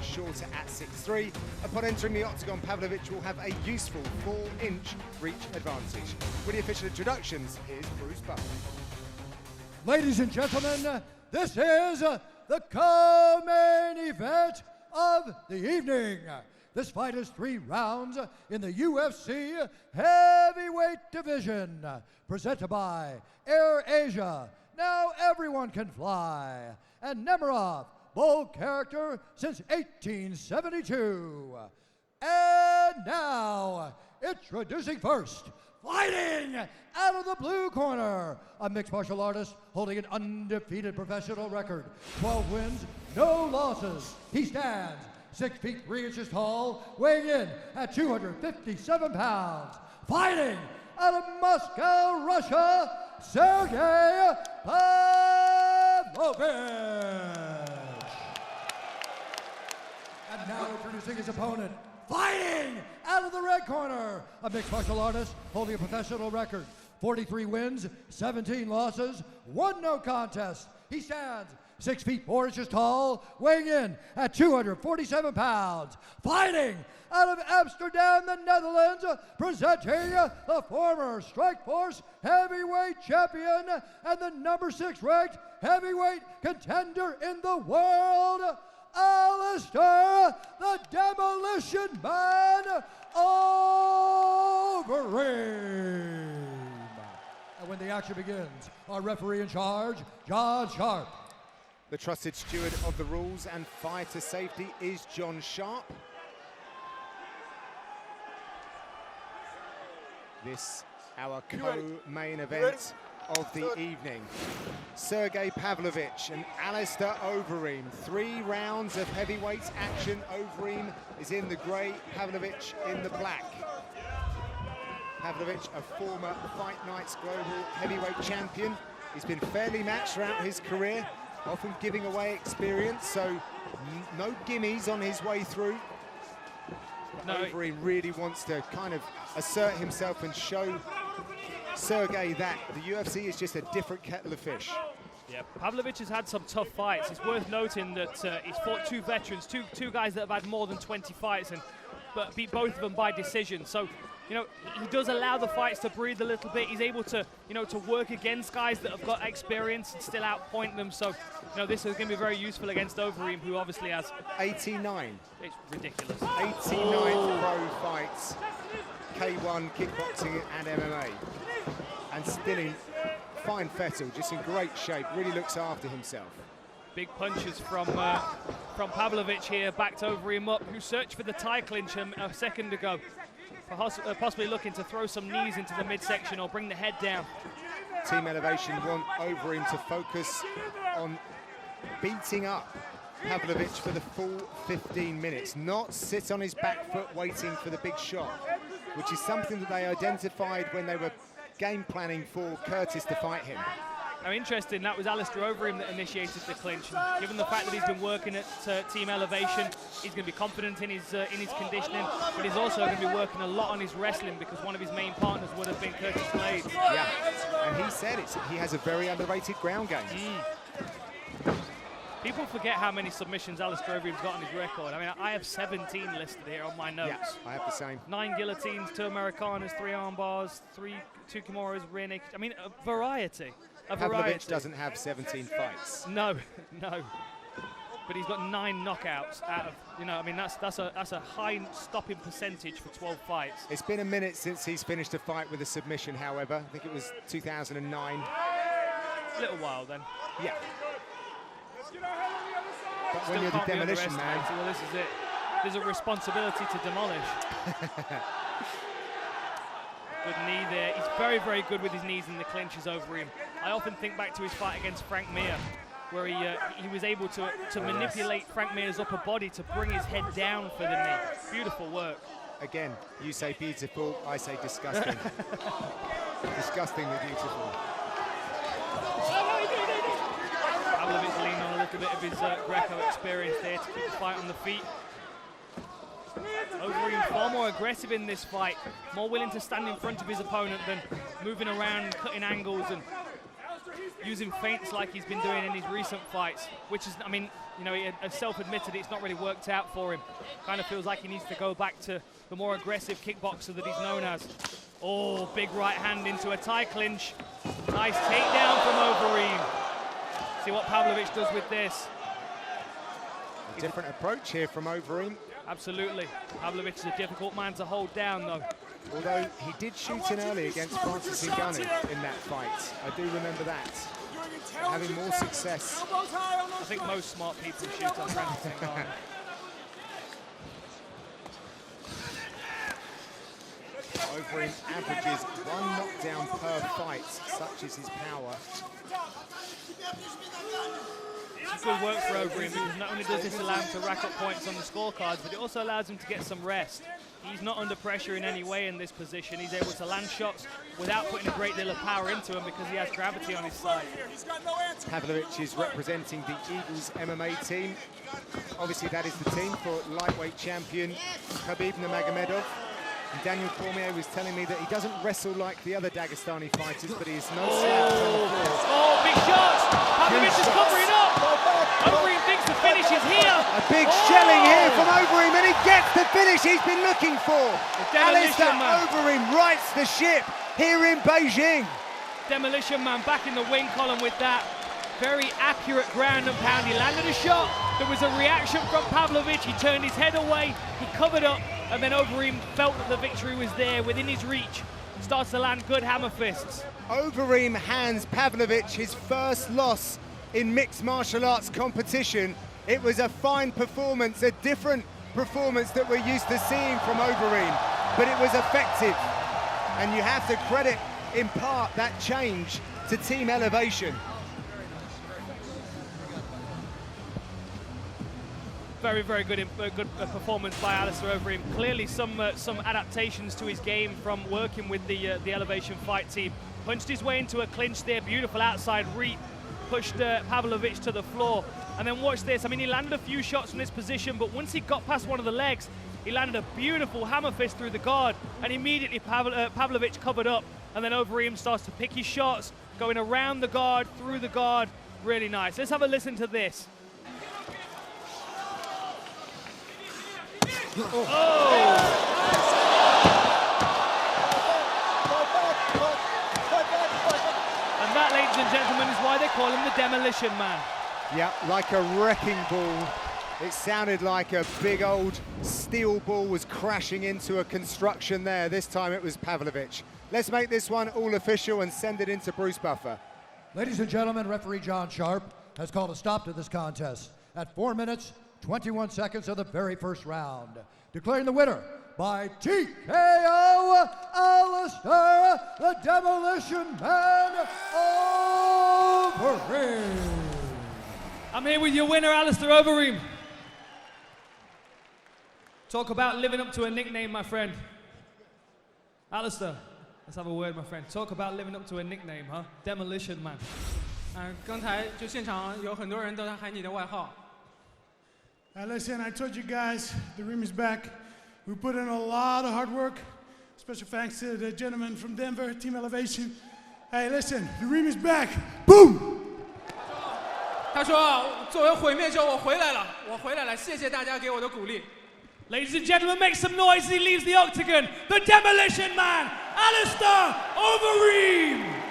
shorter at 6'3". Upon entering the octagon, Pavlovich will have a useful 4-inch reach advantage. With the official introductions, here's Bruce Butler. Ladies and gentlemen, this is the co-main event of the evening. This fight is 3 rounds in the UFC heavyweight division, presented by Air Asia. Now everyone can fly. And Nemirov, bold character since 1872. And now, introducing first, fighting out of the blue corner, a mixed martial artist holding an undefeated professional record. 12 wins, no losses. He stands 6 feet 3 inches tall, weighing in at 257 pounds. Fighting out of Moscow, Russia, Sergei Pavlovich. And now introducing his opponent, fighting out of the red corner, a mixed martial artist holding a professional record. 43 wins, 17 losses, 1 no contest. He stands 6 feet 4 inches tall, weighing in at 247 pounds. Fighting out of Amsterdam, the Netherlands, presenting the former Strikeforce heavyweight champion and the number 6 ranked heavyweight contender in the world, Alistair, the Demolition Man, Overeem. And when the action begins, our referee in charge, John Sharp. The trusted steward of the rules and fighter safety is John Sharp. This, our co-main event of the evening. Sergei Pavlovich and Alistair Overeem. 3 rounds of heavyweight action. Overeem is in the grey, Pavlovich in the black. Pavlovich, a former Fight Nights Global heavyweight champion. He's been fairly matched throughout his career, often giving away experience, so no gimmies on his way through. No. Overeem really wants to kind of assert himself and show Sergei that the UFC is just a different kettle of fish. Yeah, Pavlovich has had some tough fights. It's worth noting that he's fought 2 veterans, two guys that have had more than 20 fights, but beat both of them by decision. So, you know, he does allow the fights to breathe a little bit. He's able to, you know, to work against guys that have got experience and still outpoint them. So, you know, this is going to be very useful against Overeem, who obviously has 89. It's ridiculous. 89 pro fights, K1, kickboxing and MMA. And still in fine fettle, just in great shape, really looks after himself. Big punches from Pavlovich here, backed Overeem up, who searched for the tie clinch a second ago. Possibly looking to throw some knees into the midsection or bring the head down. Team Elevation want Overeem to focus on beating up Pavlovich for the full 15 minutes, not sit on his back foot waiting for the big shot, which is something that they identified when they were game planning for Curtis to fight him. Now, interesting, that was Alistair Overeem that initiated the clinch. And given the fact that he's been working at Team Elevation, he's going to be confident in his conditioning, but he's also going to be working a lot on his wrestling because one of his main partners would have been Curtis Blades. Yeah, and he said he has a very underrated ground game. People forget how many submissions Alistair Overeem's got on his record. I mean, I have 17 listed here on my notes. Yeah, I have the same. 9 guillotines, 2 Americanas, 3 arm bars, 2 Kimuras, rear naked. I mean, a variety. Pavlovich doesn't have 17 fights. No, no. But he's got 9 knockouts out of, you know, I mean, that's a high stopping percentage for 12 fights. It's been a minute since he's finished a fight with a submission, however. I think it was 2009. A little while then. Yeah. But when you're the Demolition Man... Well, this is it. There's a responsibility to demolish. Good knee there. He's very, very good with his knees in the clinches over him. I often think back to his fight against Frank Mir, where he was able to manipulate Frank Mir's upper body to bring his head down for the knee. Beautiful work. Again, you say beautiful, I say disgusting. Disgustingly beautiful. Pavlovich leaned on a little bit of his Greco experience there to keep the fight on the feet. Overeem far more aggressive in this fight, more willing to stand in front of his opponent than moving around and cutting angles. And using feints like he's been doing in his recent fights, which is, I mean, you know, he self-admitted it's not really worked out for him. Kind of feels like he needs to go back to the more aggressive kickboxer that he's known as. Oh, big right hand into a tie clinch. Nice takedown from Overeem. See what Pavlovich does with this. A different approach here from Overeem. Absolutely. Pavlovich is a difficult man to hold down, though. Although he did shoot in early against Francis Ngannou in that fight. I do remember that. Having more success. I think most smart people shoot on Francis Ngannou. Overeem averages 1 knockdown per fight, such is his power. It's good work for Overeem because not only does this allow him to rack up points on the scorecards, but it also allows him to get some rest. He's not under pressure in any way in this position. He's able to land shots without putting a great deal of power into him because he has gravity on his side. Pavlovich is representing the Eagles MMA team. Obviously that is the team for lightweight champion Khabib Nurmagomedov. And Daniel Cormier was telling me that he doesn't wrestle like the other Dagestani fighters, but he is no slouch on the floor. Oh, big shots! Pavlovich is covering up! Overeem thinks the finish is here! A big shelling here from Overeem, and he gets the finish he's been looking for. Alistair Overeem rights the ship here in Beijing. Demolition Man back in the wing column with that. Very accurate ground and pound. He landed a shot. There was a reaction from Pavlovich. He turned his head away. He covered up. And then Overeem felt that the victory was there within his reach. Starts to land good hammer fists. Overeem hands Pavlovich his first loss in mixed martial arts competition. It was a fine performance, a different performance that we're used to seeing from Overeem, but it was effective. And you have to credit, in part, that change to Team Elevation. Very, very good performance by Alistair Overeem. Clearly some adaptations to his game from working with the Elevation Fight team. Punched his way into a clinch there, beautiful outside reap. Pushed Pavlovich to the floor. And then watch this, I mean, he landed a few shots from this position, but once he got past one of the legs, he landed a beautiful hammer fist through the guard, and immediately Pavlovich covered up. And then Overeem starts to pick his shots, going around the guard, through the guard. Really nice. Let's have a listen to this. Oh! And that, ladies and gentlemen, is why they call him the Demolition Man. Yeah, like a wrecking ball. It sounded like a big old steel ball was crashing into a construction there. This time it was Pavlovich. Let's make this one all official and send it into Bruce Buffer. Ladies and gentlemen, referee John Sharp has called a stop to this contest at 4 minutes, 21 seconds of the very first round, declaring the winner by TKO, Alistair, the Demolition Man, Overeem. I'm here with your winner, Alistair Overeem. Talk about living up to a nickname, my friend. Alistair, let's have a word, my friend. Talk about living up to a nickname, huh? Demolition Man. 刚才就现场有很多人都在喊你的外号。 Listen, I told you guys, the room is back. We put in a lot of hard work. Special thanks to the gentleman from Denver, Team Elevation. Hey, listen, the room is back. Boom! 他说：“作为毁灭者，我回来了，我回来了，谢谢大家给我的鼓励。” Ladies and gentlemen, make some noise as he leaves the octagon. The Demolition Man, Alistair Overeem.